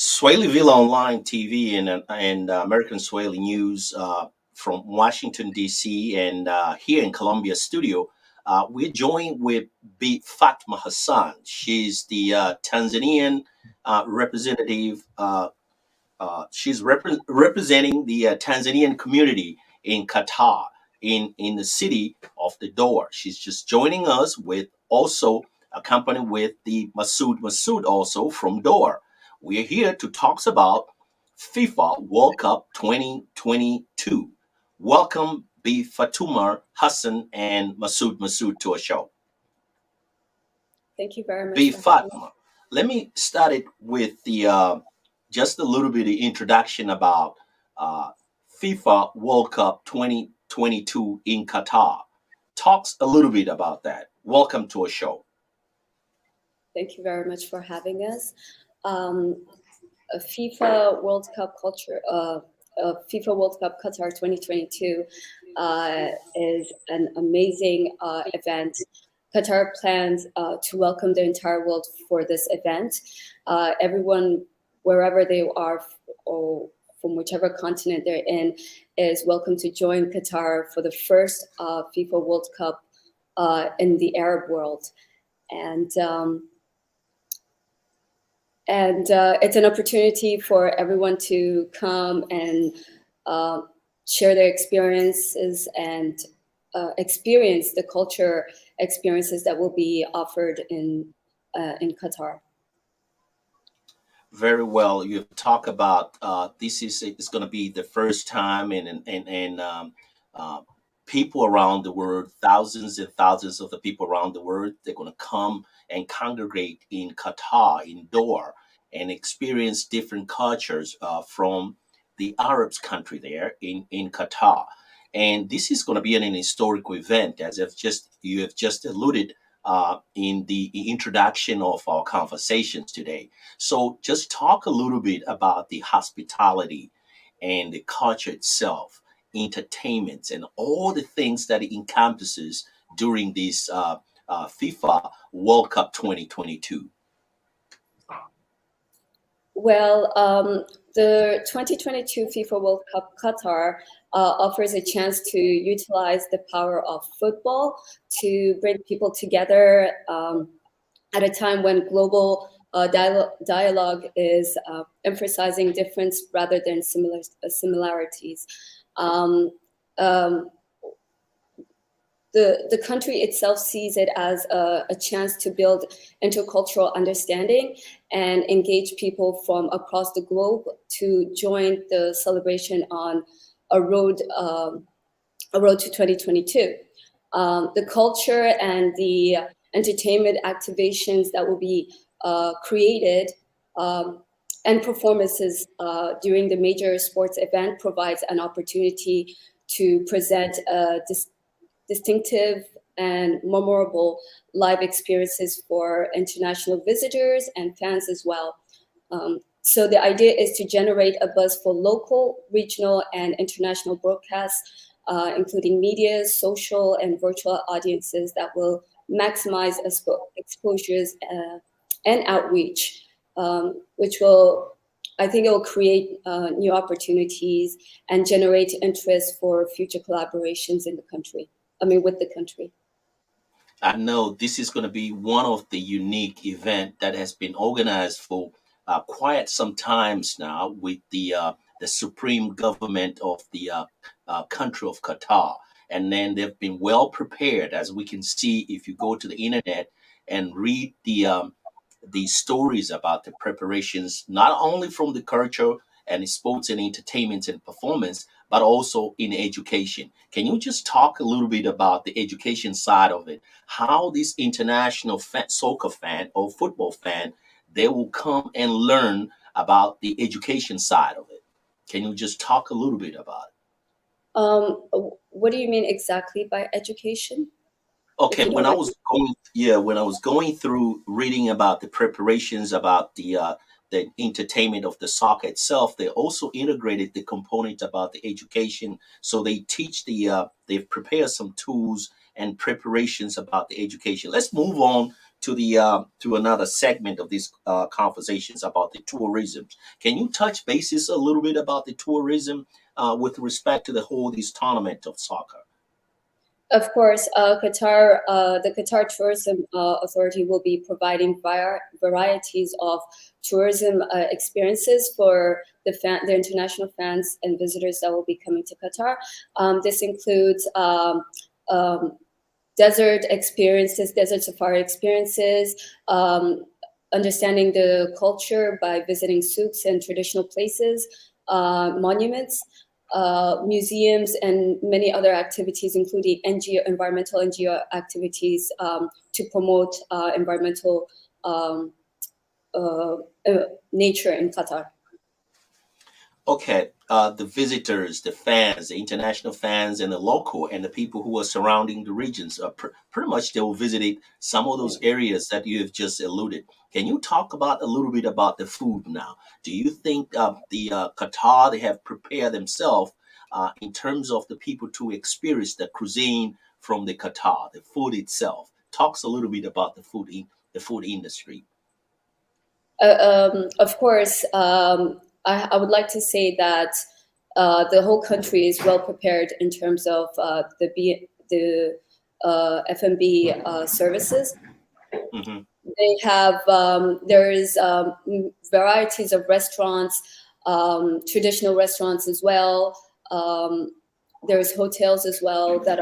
Swahili Online TV and American Swahili News from Washington D.C. and here in Columbia studio. We're joined with Fatma Hassan. She's the Tanzanian representative. She's representing the Tanzanian community in Qatar, in the city of the Door. She's just joining us with also accompanied with the Masood also from Door. We are here to talk about FIFA World Cup 2022. Welcome, B. Fatuma Hassan and Masood to our show. Thank you very much B. for having me. Fatma, let me start it with the just a little bit of introduction about uh, FIFA World Cup 2022 in Qatar. Talks a little bit about that. Welcome to our show. Thank you very much for having us. Um, a FIFA World Cup FIFA World Cup Qatar 2022 is an amazing event. Qatar plans to welcome the entire world for this event. Everyone, wherever they are, or from whichever continent they're in, is welcome to join Qatar for the first FIFA World Cup in the Arab world. And it's an opportunity for everyone to come and share their experiences and experience the culture experiences that will be offered in Qatar. Very well. You talk about this is going to be the first time, uh, people around the world, thousands and thousands of the people around the world, they're going to come and congregate in Qatar, in Doha, and experience different cultures from the Arabs country there in Qatar. And this is going to be an historical event, as you have just alluded in the introduction of our conversations today. So just talk a little bit about the hospitality and the culture itself, entertainment, and all the things that it encompasses during this FIFA World Cup 2022. Well, the 2022 FIFA World Cup Qatar offers a chance to utilize the power of football to bring people together at a time when global dialogue is emphasizing difference rather than similarities. Um, um, the country itself sees it as a chance to build intercultural understanding and engage people from across the globe to join the celebration on a road to 2022. The culture and the entertainment activations that will be created and performances during the major sports event provides an opportunity to present distinctive and memorable live experiences for international visitors and fans as well. So the idea is to generate a buzz for local, regional, and international broadcasts, including media, social, and virtual audiences that will maximize exposures and outreach, which will, I think it will create new opportunities and generate interest for future collaborations in the country. With the country. I know this is going to be one of the unique event that has been organized for quite some times now with the supreme government of the country of Qatar, and then they've been well prepared, as we can see if you go to the internet and read the stories about the preparations, not only from the culture and the sports and entertainment and performance, but also in education. Can you just talk a little bit about the education side of it? How this international soccer fan or football fan, they will come and learn about the education side of it. Can you just talk a little bit about it? What do you mean exactly by education? If Okay, you don't mind. when I was going through reading about the preparations about the entertainment of the soccer itself, they also integrated the component about the education. So they teach they've prepared some tools and preparations about the education. Let's move on to another segment of these conversations about the tourism. Can you touch bases a little bit about the tourism with respect to the whole this tournament of soccer? Of course, the Qatar Tourism Authority will be providing varieties of tourism experiences for the international fans and visitors that will be coming to Qatar. This includes desert experiences, desert safari experiences, understanding the culture by visiting souks and traditional places, monuments, museums, and many other activities, including environmental NGO activities to promote environmental nature in Qatar. Okay, the visitors, the fans, the international fans, and the local and the people who are surrounding the regions are pretty much they will visit some of those areas that you have just alluded. Can you talk about a little bit about the food now? Do you think the Qatar they have prepared themselves in terms of the people to experience the cuisine from the Qatar, the food itself? Talks a little bit about the food industry. Of course, I would like to say that the whole country is well prepared in terms of the F&B services. Hmm. They have there's varieties of restaurants, traditional restaurants as well. There's hotels as well that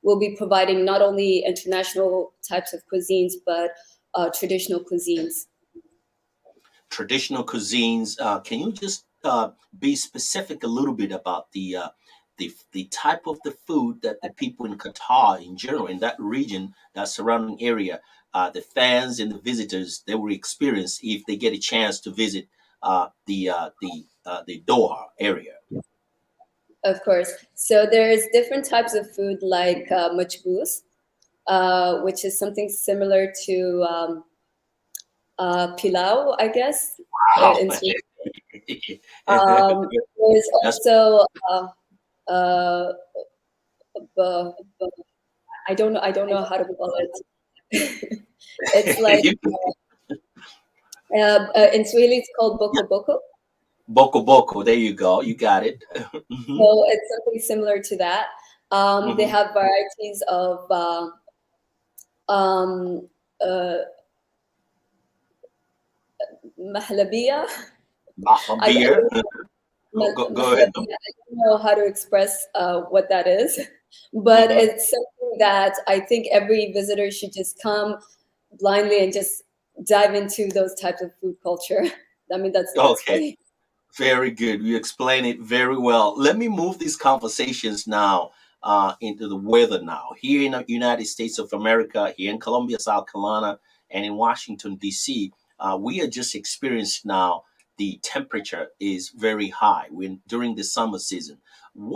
will be providing not only international types of cuisines but traditional cuisines. Traditional cuisines. Can you just be specific a little bit about the type of the food that the people in Qatar, in general, in that region, that surrounding area, the fans and the visitors, they will experience if they get a chance to visit the Doha area. Of course. So there's different types of food like majboos, which is something similar to pilau, I guess. Wow. In Sweden. There's That's also uh, b- b- I don't know how to call it. It's like you, in Swahili it's called boko boko. boko boko. There you go. You got it. Hmm. So it's something similar to that. They Hmm. have varieties of um, uh, mahlabia. Baja I beer. don't Go ahead. mahlabia. I don't know how to express what that is, but Hmm. it's something that I think every visitor should just come blindly and just dive into those types of food culture. I mean, that's Okay. funny. Very good. You explain it very well. Let me move these conversations now into the weather now. Here in the United States of America, here in Columbia, South Carolina, and in Washington, D.C., we are just experienced now the temperature is very high when during the summer season.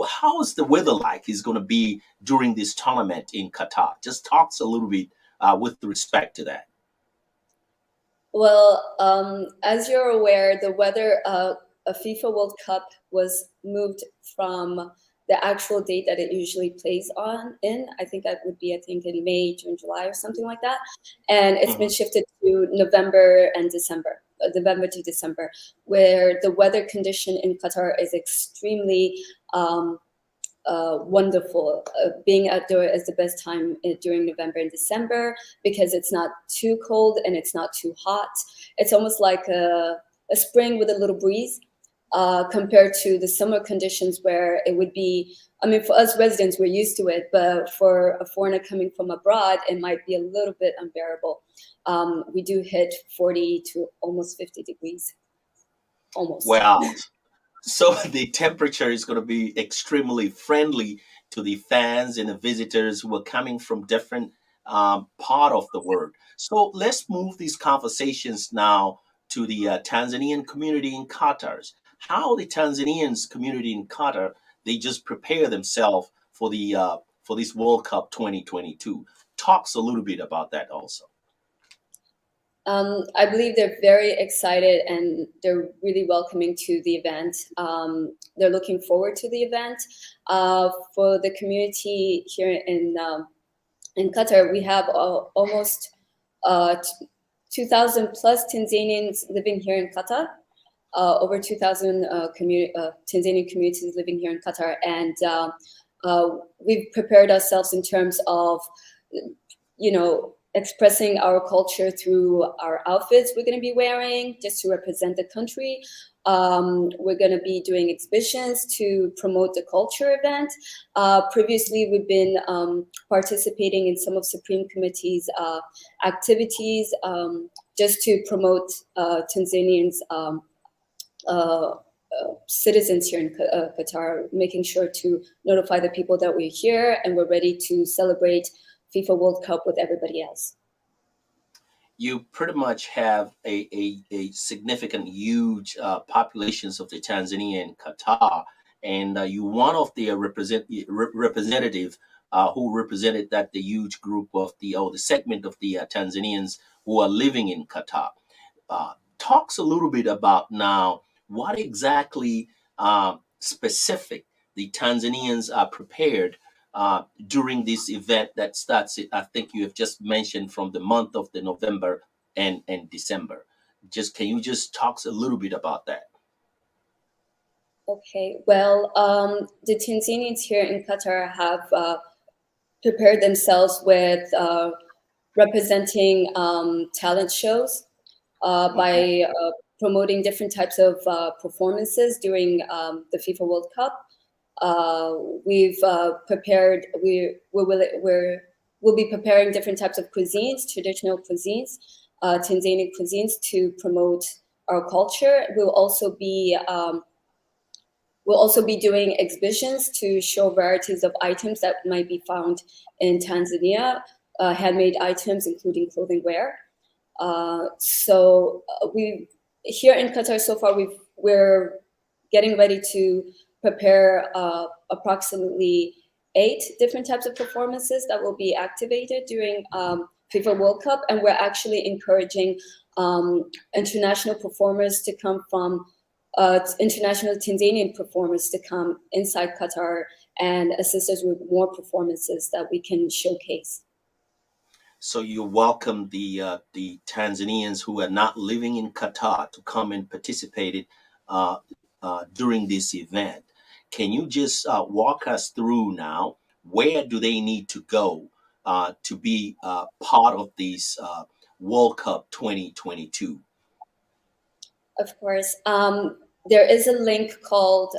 How is the weather like is going to be during this tournament in Qatar? Just talks a little bit with respect to that. Well, as you're aware, the weather, a FIFA World Cup was moved from the actual date that it usually plays on in. I think that would be, I think, in May, June, July, or something like that. And it's been Hmm. shifted to November and December, November to December, where the weather condition in Qatar is extremely wonderful. Being outdoor is the best time during November and December because it's not too cold and it's not too hot. It's almost like a spring with a little breeze compared to the summer conditions where it would be. I mean, for us residents, we're used to it, but for a foreigner coming from abroad, it might be a little bit unbearable. We do hit 40 to almost 50 degrees, almost. Wow. So the temperature is going to be extremely friendly to the fans and the visitors who are coming from different part of the world. So let's move these conversations now to the Tanzanian community in Qatar. How the Tanzanians community in Qatar they just prepare themselves for this World Cup 2022. Talks a little bit about that also. I believe they're very excited and they're really welcoming to the event. They're looking forward to the event. For the community here in Qatar, we have almost 2,000 plus Tanzanians living here in Qatar. Over 2,000 Tanzanian communities living here in Qatar, and we've prepared ourselves in terms of, expressing our culture through our outfits we're going to be wearing just to represent the country. We're going to be doing exhibitions to promote the culture event. Previously, we've been participating in some of Supreme Committee's activities just to promote Tanzanians' citizens here in Qatar, making sure to notify the people that we're here and we're ready to celebrate FIFA World Cup with everybody else. You pretty much have a significant, huge populations of the Tanzania and Qatar, and you one of the representative who represented that the huge group of the segment of the Tanzanians who are living in Qatar. Talks a little bit about now what exactly specific the Tanzanians are prepared during this event that starts, I think you have just mentioned, from the month of the November and December. Can you just talk a little bit about that? Okay, well, the Tanzanians here in Qatar have prepared themselves with representing talent shows by promoting different types of performances during the FIFA World Cup. We've prepared. We'll be preparing different types of cuisines, traditional cuisines, Tanzanian cuisines, to promote our culture. We'll also be doing exhibitions to show varieties of items that might be found in Tanzania, handmade items, including clothing wear. We here in Qatar so far we're getting ready to prepare approximately 8 different types of performances that will be activated during FIFA World Cup, and we're actually encouraging international performers to come from international Tanzanian performers to come inside Qatar and assist us with more performances that we can showcase. So you welcome the Tanzanians who are not living in Qatar to come and participate during this event. Can you just walk us through now? Where do they need to go to be part of this World Cup 2022? Of course. There is a link called,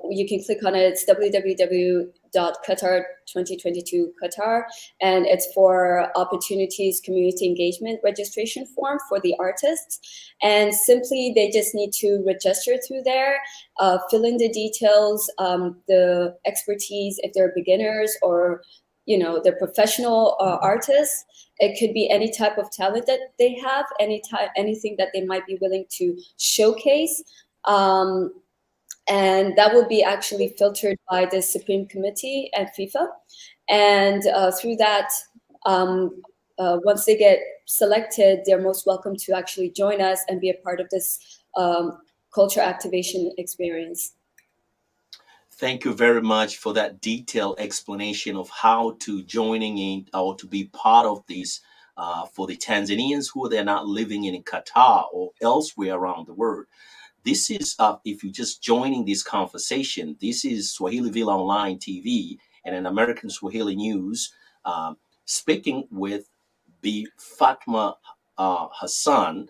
you can click on it. It's www.qatar2022 Qatar, and it's for opportunities community engagement registration form for the artists. And simply, they just need to register through there, fill in the details, the expertise, if they're beginners or they're professional artists. It could be any type of talent that they have, anything that they might be willing to showcase. And that will be actually filtered by the Supreme Committee and FIFA. And through that, once they get selected, they're most welcome to actually join us and be a part of this culture activation experience. Thank you very much for that detailed explanation of how to joining in or to be part of this for the Tanzanians who they're not living in Qatar or elsewhere around the world. This is, if you're just joining this conversation, this is Swahili Villa Online TV and an American Swahili News speaking with the Fatma Hassan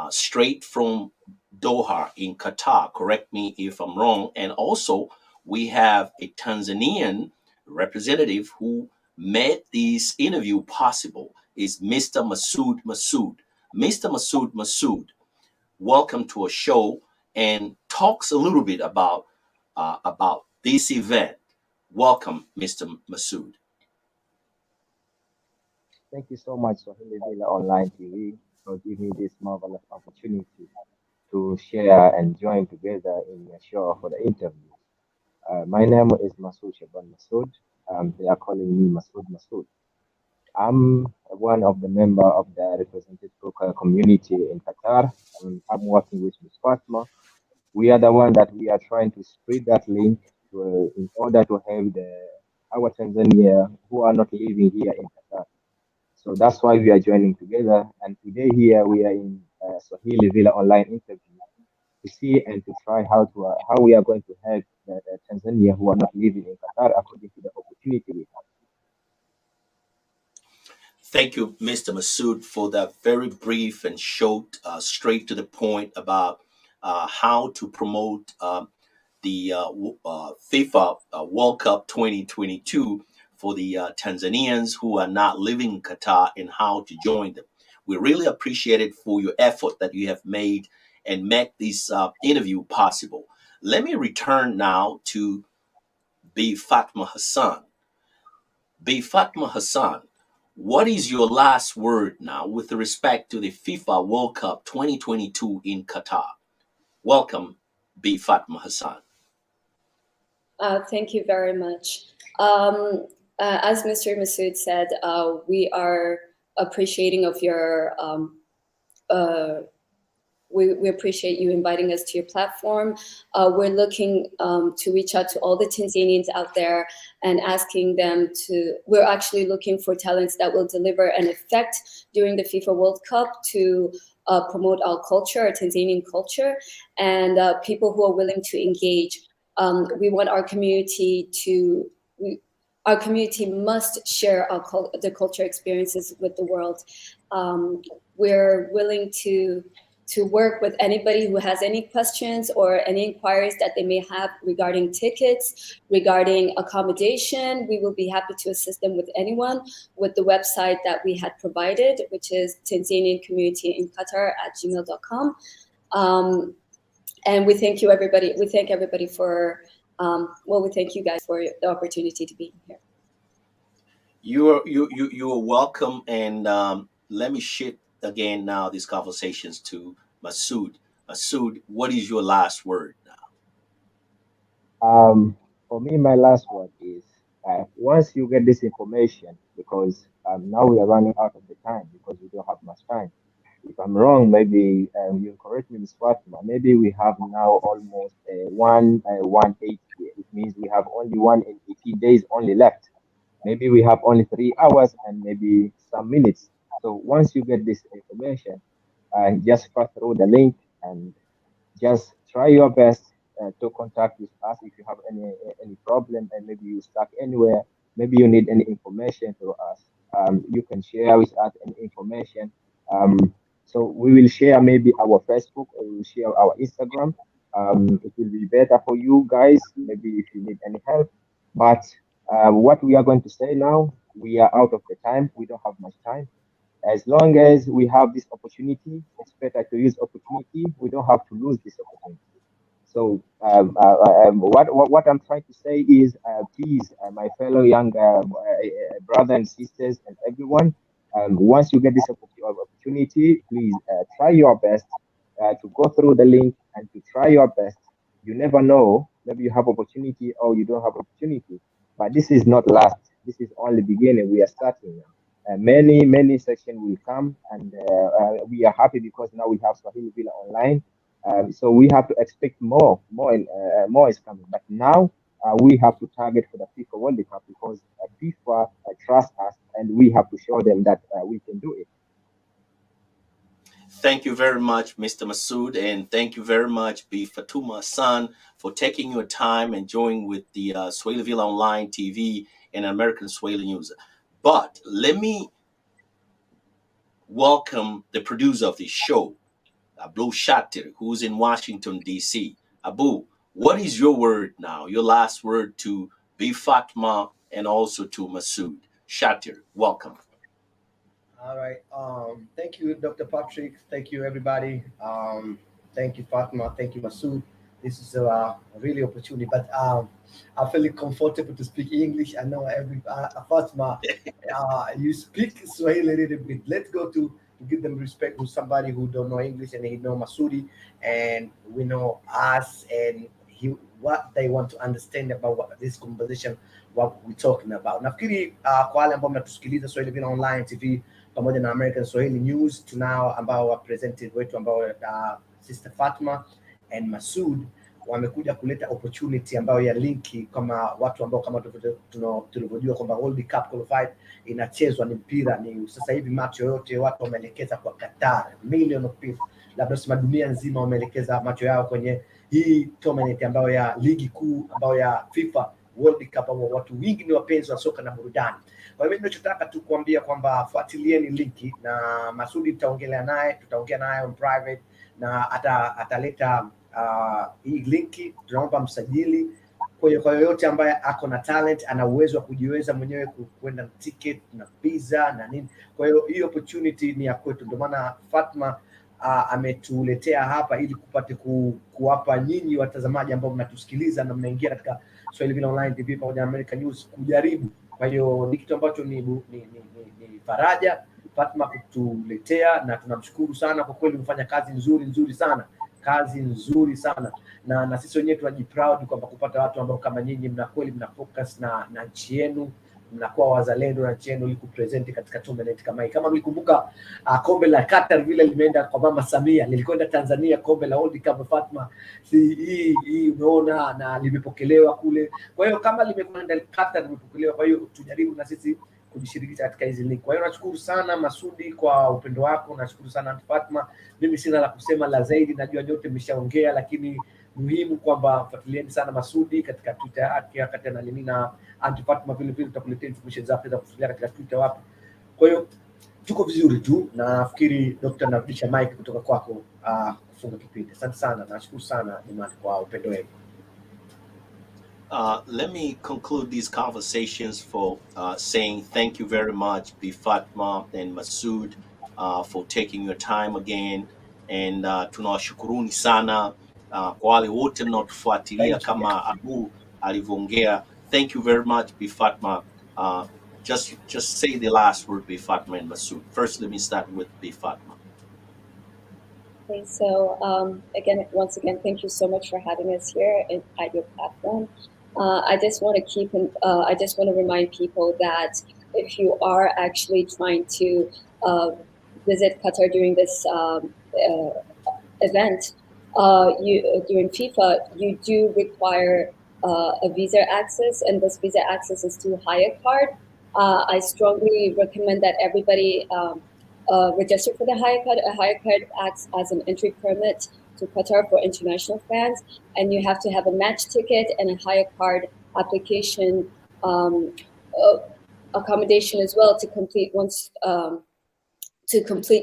straight from Doha in Qatar. Correct me if I'm wrong. And also, we have a Tanzanian representative who made this interview possible. Is Mr. Masood Masood. Mr. Masood Masood, welcome to a show and talks a little bit about this event. Welcome, Mr. Masood. Thank you so much, Swahili Villa Online TV, for giving me this marvelous opportunity to share and join together in your show for the interview. My name is Masood Shaban Masood. They are calling me Masood Masood. I'm one of the member of the representative community in Qatar. I'm working with Ms. Fatma. We are the one that we are trying to spread that link in order to have our Tanzania who are not living here in Qatar. So that's why we are joining together. And today here we are in Swahili Villa online interview to see and to try how we are going to help Tanzania who are not living in Qatar according to the opportunity we have. Thank you, Mr. Masood, for that very brief and short, straight to the point about how to promote the FIFA World Cup 2022 for the Tanzanians who are not living in Qatar and how to join them. We really appreciate it for your effort that you have made and make this interview possible. Let me return now to B. Fatma Hassan. B. Fatma Hassan, what is your last word now with respect to the FIFA World Cup 2022 in Qatar? Welcome, B. Fatma Hassan. Thank you very much. As Mr. Masood said, we are appreciating of your we appreciate you inviting us to your platform. We're looking to reach out to all the Tanzanians out there and asking them to, we're actually looking for talents that will deliver an effect during the FIFA World Cup to promote our culture, our Tanzanian culture, and people who are willing to engage. We want our community to, our community must share the culture experiences with the world. We're willing to work with anybody who has any questions or any inquiries that they may have regarding tickets, regarding accommodation. We will be happy to assist them with anyone with the website that we had provided, which is Tanzanian Community in Qatar at gmail.com. And we thank you, everybody. We thank everybody for, we thank you guys for the opportunity to be here. You are welcome, and let me shift again now these conversations to Masood. Masood, what is your last word now? For me, my last word is once you get this information, because now we are running out of the time because we don't have much time. If I'm wrong, maybe you correct me, Ms. Fatima. Maybe we have now almost 180. It means we have only 180 days only left. Maybe we have only 3 hours and maybe some minutes. So once you get this information, just pass through the link and just try your best to contact with us if you have any problem and maybe you stuck anywhere. Maybe you need any information to us. You can share with us any information. So we will share maybe our Facebook or we will share our Instagram. It will be better for you guys. Maybe if you need any help. But what we are going to say now, we are out of the time. We don't have much time. As long as we have this opportunity, it's better to use opportunity. We don't have to lose this opportunity. So what I'm trying to say is, please, my fellow young brothers and sisters and everyone, once you get this opportunity, please try your best to go through the link and to try your best. You never know, maybe you have opportunity or you don't have opportunity, but this is not last. This is only beginning. We are starting now. Many sections will come, and we are happy because now we have Swahili Villa online. So we have to expect more is coming. But now we have to target for the FIFA World Cup because FIFA trust us, and we have to show them that we can do it. Thank you very much, Mr. Masood, and thank you very much, B. Fatuma Hassan, for taking your time and joining with the Swahili Villa Online TV and American Swahili News. But let me welcome the producer of this show, Abu Shatir, who's in Washington, D.C. Abu, what is your word now, your last word to B. Fatma and also to Masood? Shatir, welcome. All right. Thank you, Dr. Patrick. Thank you, everybody. Thank you, Fatma. Thank you, Masood. This is a really opportunity, but I feel comfortable to speak English. I know Fatma, you speak Swahili a little bit. Let's go to give them respect to somebody who don't know English and he know Masudi, and we know us and what they want to understand about what this conversation, what we're talking about. Nafikiri kwa wale ambao mnatusikiliza Swahili Vina Online TV pamoja na American Swahili News, tunao ambao wa presented wetu ambao Sister Fatma and Masood. wamekuja kuleta opportunity ambayo ya linki kama watu ambao kama tulivyojua kwamba World Cup qualified inachezwa ni mpira, ni sasa hivi macho yote watu wameelekeza kwa Qatar, million of people, labda sema dunia nzima wameelekeza macho yao kwenye hii tournament ambayo ya ligi kuu ambayo ya FIFA World Cup, ambao watu wengi ni wapenzi wa soka na burudani. Kwa hivyo ninachotaka tu kuambia kwamba fuatilieni linki, na Masudi tutaongea naye on private, na ataleta hii linki. Tunaomba msajili kwa yoyote ambaye ako na talent, ana uwezo wa kujiweza mwenyewe kwenda na ticket na visa na nini. Kwa hiyo hii opportunity ni ya kwetu, ndio maana Fatma ametuletea hapa ili kupate kuwapa nyinyi watazamaji ambao mnatusikiliza na mnaingia katika Swahili Online TV pamoja na American News kujaribu. Kwa hiyo ni kitu ambacho ni faraja Fatma kutuletea, na tunamshukuru sana kwa kweli, mfanya kazi nzuri sana, na sisi wenyewe tunajiproud kwamba kupata watu ambao kama nyinyi mna kweli mna focus na nchi yenu, mnakuwa wazalendo na nchi yenu ili kupresent katika tournament kama hii. Kama mlikumbuka kombe la Qatar vile limeenda kwa Mama Samia, lilikwenda Tanzania kombe la World Cup Fatma, hii umeona, na limepokelewa kule. Kwa hiyo kama limekwenda Qatar limepokelewa, kwa hiyo tujaribu na sisi kujishirikisha katika hizi link. Kwa hiyo nashukuru sana Masudi kwa upendo wako, nashukuru sana Fatma. Mimi sina la kusema la zaidi, najua nyote mmeshaongea, lakini muhimu kwamba fuatilieni sana Masudi katika Twitter yake, wakati na Fatma vile vile tutakuletea information zake za kufuatilia katika Twitter wapi. Kwa hiyo tuko vizuri tu, na nafikiri Dr. narudisha mic kutoka kwako kufunga kipindi. Asante sana, nashukuru sana jamani kwa upendo wenu. Let me conclude these conversations for saying thank you very much, Bi Fatma and Masood, for taking your time again, and tunawashukuruni sana kwa wale wote mnaotufuatilia kama Abu alivyoongea. Thank you very much, Bi Fatma. Just say the last word, Bi Fatma and Masood. First, let me start with Bi Fatma. Okay, so once again, thank you so much for having us here at your platform. I just want to remind people that if you are actually trying to visit Qatar during this event, during FIFA, you do require a visa access, and this visa access is through Hire Card. I strongly recommend that everybody register for the Hire Card. A Hire Card acts as an entry permit to Qatar for international fans, and you have to have a match ticket and a Hire Card application accommodation as well to complete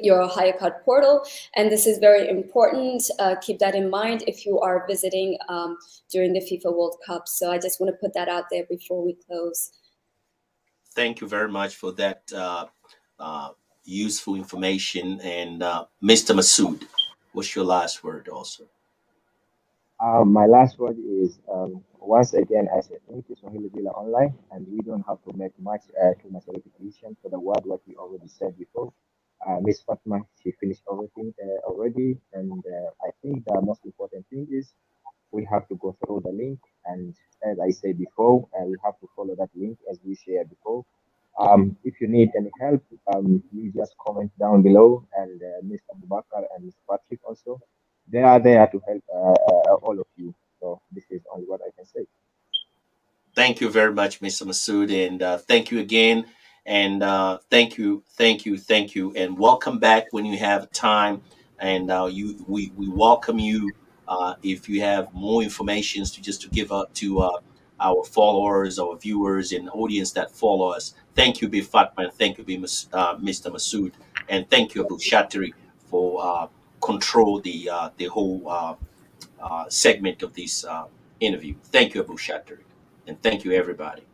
your Hire Card portal. And this is very important. Keep that in mind if you are visiting during the FIFA World Cup. So I just want to put that out there before we close. Thank you very much for that useful information. And Mr. Masood, what's your last word also? My last word is, once again, I say thank you, Swahili Villa Online, and we don't have to make too much repetition for the word what we already said before. Miss Fatma, she finished everything already, and I think the most important thing is we have to go through the link, and as I said before, we have to follow that link as we shared before. If you need any help, you just comment down below, and Mr. Abubakar and Mr. Patrick also, they are there to help all of you. So this is only what I can say. Thank you very much, Mr. Masood, and thank you again. And thank you, and welcome back when you have time. And we welcome you if you have more information to give up to our followers, our viewers, and audience that follow us. Thank you, Bi Fatma, and thank you, Mr. Masood, and thank you, Abu Shatri, for control the whole segment of this interview. Thank you, Abu Shatri, and thank you, everybody.